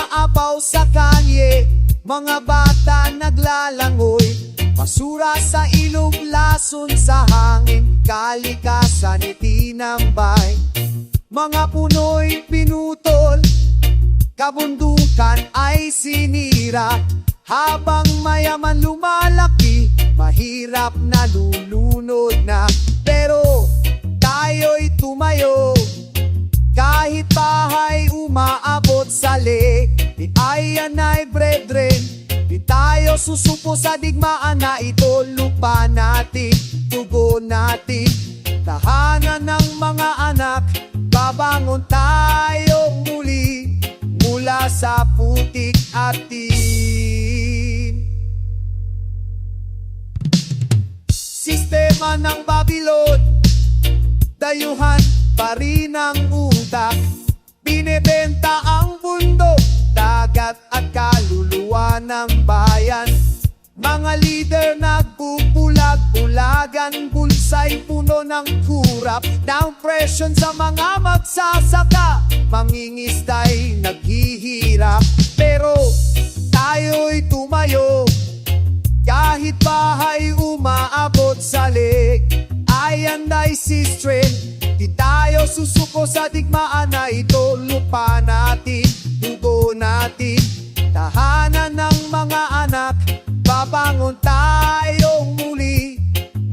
umaapaw sa kalye, mga bata naglalangoy, basura sa ilog, lason sa hangin, kalikasan itinambay. Mga puno'y pinutol, kabundukan ay sinira, habang mayaman lumalaki, mahirap nalulunod na. Pero tayo'y tumayo, kahit bahay umaabot sa lake. Di ayan ay brethren, di tayo susupo sa digmaan na ito. Lupa natin, dugo natin, tahanan ng mga anak. Babangon tayo muli mula sa putik at tin. Sistema ng Babylon, dayuhan pa rin ang utak. Binebenta ang bundok, dagat at kaluluwa ng bayan. Mga leader nagpupulag-ulagan, bulsa'y puno ng kurap, ng presyon sa mga magsasaka, mangingisda'y naghihirap. Pero tayo'y tumayo, kahit bahay umaabot sa lake. Ayan ay si strength, di tayo susuko sa digmaan na ito. Lupa natin, dugo natin, tahanan ng mga anak. Babangon tayo muli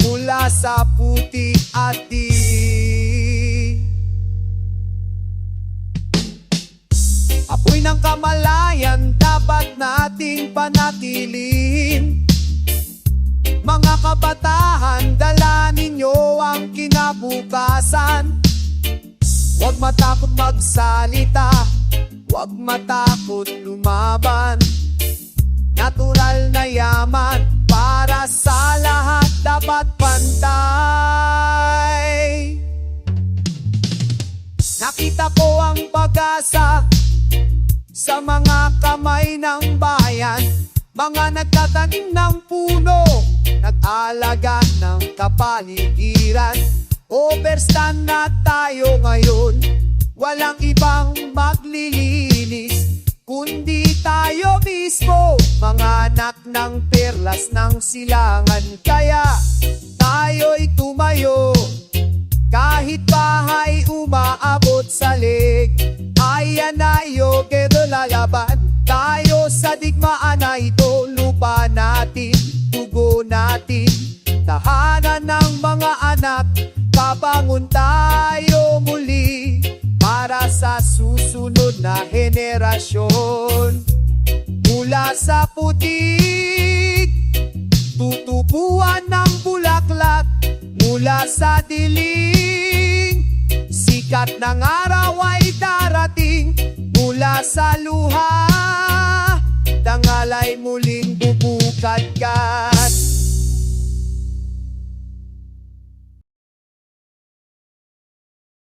mula sa putik at tin. Apoy ng kamalayan dapat nating panatilihin. Mga kabataan, dala ninyo ang kinabukasan. Huwag matakot magsalita, huwag matakot lumaban. Natural na yaman para sa lahat dapat pantay. Nakita ko ang pag-asa sa mga kamay ng bayan, mga nagtatanim ng puno, nag-alaga ng kapaligiran. Overstand na tayo ngayon, walang ibang maglilinis kundi tayo mismo, mga anak ng perlas ng silangan. Kaya tayo'y tumayo, kahit bahay umaabot sa lake. Ayan na yogedo lalaban tayo sa digmaan na ito. Lupa natin, dugo natin, tahanan ng mga anak. Babangon tayo muli para sa susunod na henerasyon. Mula sa putik, tutubuan ng bulaklak. Mula sa dilim, sikat ng araw ay darating. Mula sa luha, tangalay muli.